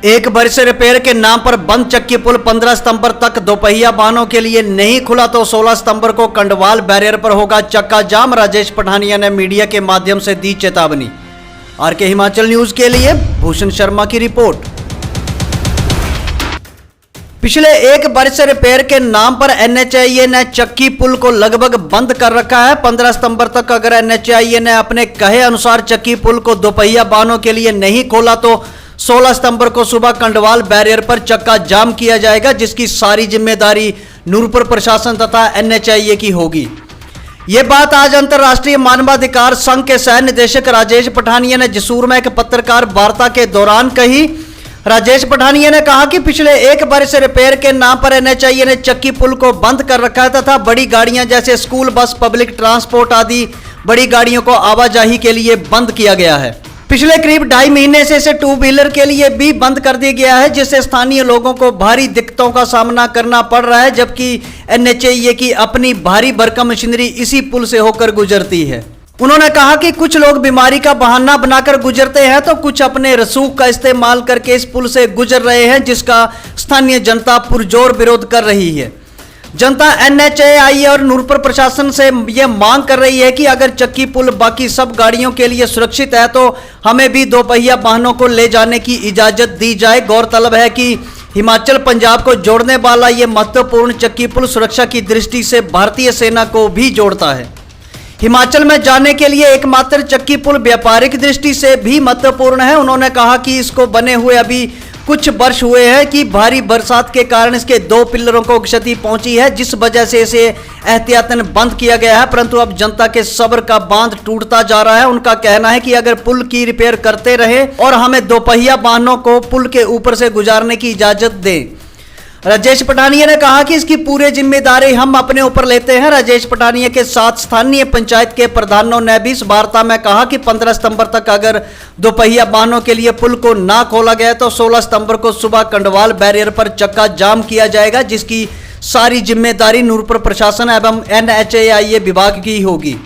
एक वर्ष रिपेयर के नाम पर बंद चक्की पुल 15 सितंबर तक दोपहिया वाहनों के लिए नहीं खुला तो 16 सितंबर को कंडवाल बैरियर पर होगा चक्का जाम। राजेश पठानिया ने मीडिया के माध्यम से दी चेतावनी। आरके हिमाचल न्यूज के लिए भूषण शर्मा की रिपोर्ट। पिछले एक वर्ष से रिपेयर के नाम पर NHAI ने चक्की पुल को लगभग बंद कर रखा है। 15 सितंबर तक अगर NHAI ने अपने कहे अनुसार चक्की पुल को दोपहिया वाहनों के लिए नहीं खोला तो 16 सितंबर को सुबह कंडवाल बैरियर पर चक्का जाम किया जाएगा, जिसकी सारी जिम्मेदारी नूरपुर प्रशासन तथा NHAI की होगी। ये बात आज अंतर्राष्ट्रीय मानवाधिकार संघ के सह निदेशक राजेश पठानिया ने जसूर में एक पत्रकार वार्ता के दौरान कही। राजेश पठानिया ने कहा कि पिछले एक वर्ष से रिपेयर के नाम पर NHAI ने चक्की पुल को बंद कर रखा है तथा बड़ी गाड़ियां जैसे स्कूल बस, पब्लिक ट्रांसपोर्ट आदि बड़ी गाड़ियों को आवाजाही के लिए बंद किया गया है। पिछले करीब 2.5 महीने से इसे 2 व्हीलर के लिए भी बंद कर दिया गया है, जिससे स्थानीय लोगों को भारी दिक्कतों का सामना करना पड़ रहा है, जबकि NHAI की अपनी भारी भरकम मशीनरी इसी पुल से होकर गुजरती है। उन्होंने कहा कि कुछ लोग बीमारी का बहाना बनाकर गुजरते हैं तो कुछ अपने रसूख का इस्तेमाल करके इस पुल से गुजर रहे हैं, जिसका स्थानीय जनता पुरजोर विरोध कर रही है। जनता NHAI और नूरपुर प्रशासन से यह मांग कर रही है कि अगर चक्की पुल बाकी सब गाड़ियों के लिए सुरक्षित है तो हमें भी दोपहिया वाहनों को ले जाने की इजाजत दी जाए। गौरतलब है कि हिमाचल पंजाब को जोड़ने वाला यह महत्वपूर्ण चक्की पुल सुरक्षा की दृष्टि से भारतीय सेना को भी जोड़ता है। हिमाचल में जाने के लिए एकमात्र चक्की पुल व्यापारिक दृष्टि से भी महत्वपूर्ण है। उन्होंने कहा कि इसको बने हुए अभी कुछ वर्ष हुए हैं कि भारी बरसात के कारण इसके 2 पिलरों को क्षति पहुंची है, जिस वजह से इसे एहतियातन बंद किया गया है, परंतु अब जनता के सब्र का बांध टूटता जा रहा है। उनका कहना है कि अगर पुल की रिपेयर करते रहे और हमें दोपहिया वाहनों को पुल के ऊपर से गुजारने की इजाजत दें। राजेश पठानिया ने कहा कि इसकी पूरी जिम्मेदारी हम अपने ऊपर लेते हैं। राजेश पठानिया के साथ स्थानीय पंचायत के प्रधानों ने भी इस वार्ता में कहा कि 15 सितंबर तक अगर दोपहिया वाहनों के लिए पुल को ना खोला गया तो 16 सितंबर को सुबह कंडवाल बैरियर पर चक्का जाम किया जाएगा, जिसकी सारी जिम्मेदारी नूरपुर प्रशासन एवं NHAI विभाग की होगी।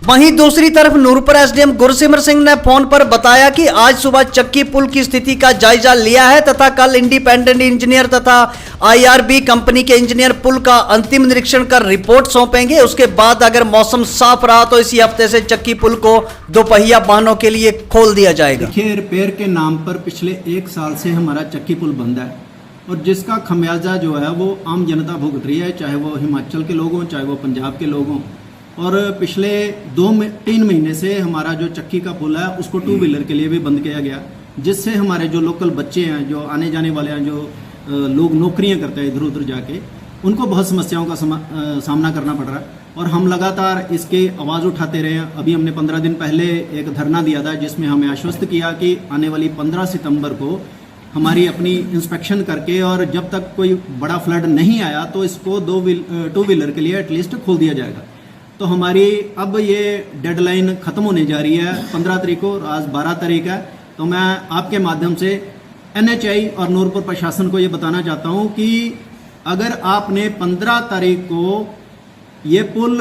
वहीं दूसरी तरफ नूरपुर SDM गुरसिमर सिंह ने फोन पर बताया कि आज सुबह चक्की पुल की स्थिति का जायजा लिया है तथा कल इंडिपेंडेंट इंजीनियर तथा IRB कंपनी के इंजीनियर पुल का अंतिम निरीक्षण कर रिपोर्ट सौंपेंगे। उसके बाद अगर मौसम साफ रहा तो इसी हफ्ते से चक्की पुल को दोपहिया वाहनों के लिए खोल दिया जाएगा। देखिए, रिपेयर के नाम पर पिछले 1 साल से हमारा चक्की पुल बंद है और जिसका खमियाजा जो है वो आम जनता भुगत रही है, चाहे वो हिमाचल के लोग हों चाहे वो पंजाब के लोग हों। और पिछले 2-3 महीने से हमारा जो चक्की का पुल है उसको 2 व्हीलर के लिए भी बंद किया गया, जिससे हमारे जो लोकल बच्चे हैं, जो आने जाने वाले हैं, जो लोग नौकरियां करते हैं इधर उधर जाके, उनको बहुत समस्याओं का सामना करना पड़ रहा है। और हम लगातार इसके आवाज़ उठाते रहे हैं। अभी हमने 15 दिन पहले एक धरना दिया था जिसमें हमें आश्वस्त किया कि आने वाली 15 सितंबर को हमारी अपनी इंस्पेक्शन करके और जब तक कोई बड़ा फ्लड नहीं आया तो इसको 2 व्हीलर के लिए एटलीस्ट खोल दिया जाएगा। तो हमारी अब ये डेडलाइन ख़त्म होने जा रही है 15 तारीख को, और आज 12 तारीख है। तो मैं आपके माध्यम से NHAI और नूरपुर प्रशासन को ये बताना चाहता हूँ कि अगर आपने 15 तारीख को ये पुल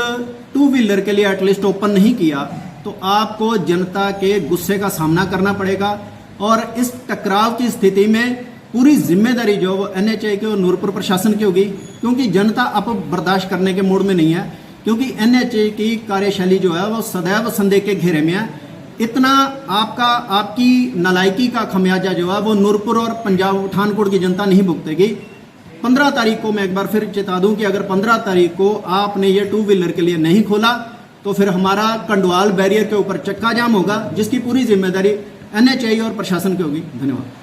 2 व्हीलर के लिए एटलीस्ट ओपन नहीं किया तो आपको जनता के गुस्से का सामना करना पड़ेगा। और इस टकराव की स्थिति में पूरी जिम्मेदारी जो वो NHAI की और नूरपुर प्रशासन की होगी, क्योंकि जनता अब बर्दाश्त करने के मूड में नहीं है, क्योंकि NHAI की कार्यशैली जो है वो सदैव संदेह के घेरे में है। इतना आपकी नालायकी का खमियाजा जो है वो नूरपुर और पंजाब पठानकोट की जनता नहीं भुगतेगी। 15 तारीख को मैं एक बार फिर चेता दूं कि अगर 15 तारीख को आपने ये 2 व्हीलर के लिए नहीं खोला तो फिर हमारा कंडवाल बैरियर के ऊपर चक्का जाम होगा, जिसकी पूरी जिम्मेदारी NHAI और प्रशासन की होगी। धन्यवाद।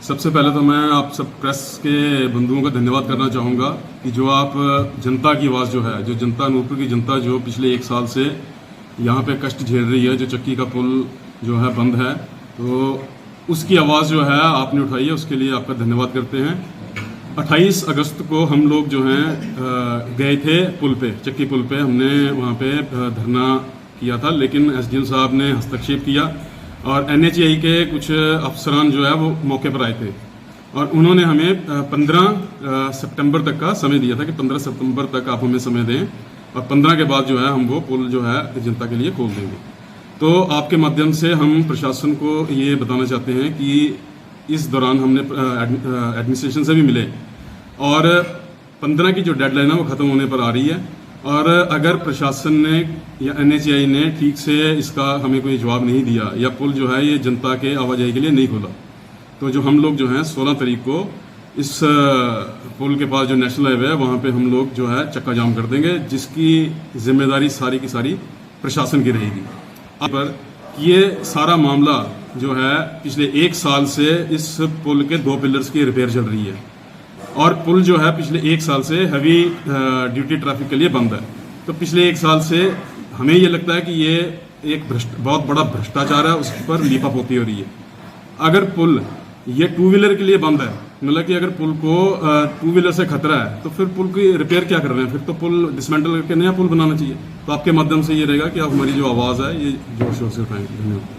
सबसे पहले तो मैं आप सब प्रेस के बंधुओं का धन्यवाद करना चाहूँगा कि जो आप जनता की आवाज़ जो है, जो जनता नूरपुर की जनता जो पिछले 1 साल से यहाँ पे कष्ट झेल रही है, जो चक्की का पुल जो है बंद है, तो उसकी आवाज़ जो है आपने उठाई है, उसके लिए आपका धन्यवाद करते हैं। 28 अगस्त को हम लोग जो हैं गए थे पुल पे, चक्की पुल पे, हमने वहाँ पे धरना किया था, लेकिन SDM साहब ने हस्तक्षेप किया और NHAI के कुछ अफसरान जो है वो मौके पर आए थे और उन्होंने हमें 15 सितंबर तक का समय दिया था कि 15 सितंबर तक आप हमें समय दें और 15 के बाद जो है हम वो पुल जो है जनता के लिए खोल देंगे। तो आपके माध्यम से हम प्रशासन को ये बताना चाहते हैं कि इस दौरान हमने एडमिनिस्ट्रेशन से भी मिले और 15 की जो डेडलाइन है वो ख़त्म होने पर आ रही है और अगर प्रशासन ने या NHAI ने ठीक से इसका हमें कोई जवाब नहीं दिया या पुल जो है ये जनता के आवाजाही के लिए नहीं खोला तो जो हम लोग जो हैं 16 तारीख को इस पुल के पास जो नेशनल हाईवे है वहाँ पे हम लोग जो है चक्का जाम कर देंगे जिसकी जिम्मेदारी सारी की सारी प्रशासन की रहेगी। पर ये सारा मामला जो है पिछले 1 साल से इस पुल के 2 पिलर्स की रिपेयर चल रही है और पुल जो है पिछले 1 साल से हैवी ड्यूटी ट्रैफिक के लिए बंद है। तो पिछले 1 साल से हमें ये लगता है कि ये एक बहुत बड़ा भ्रष्टाचार है, उस पर लीपापोती हो रही है। अगर पुल ये 2 व्हीलर के लिए बंद है, मतलब कि अगर पुल को 2 व्हीलर से खतरा है तो फिर पुल की रिपेयर क्या कर रहे हैं, फिर तो पुल डिसमेंटल करके नया पुल बनाना चाहिए। तो आपके माध्यम से ये रहेगा कि आप हमारी जो आवाज़ है ये जोर शोर से उठाएंगे। धन्यवाद।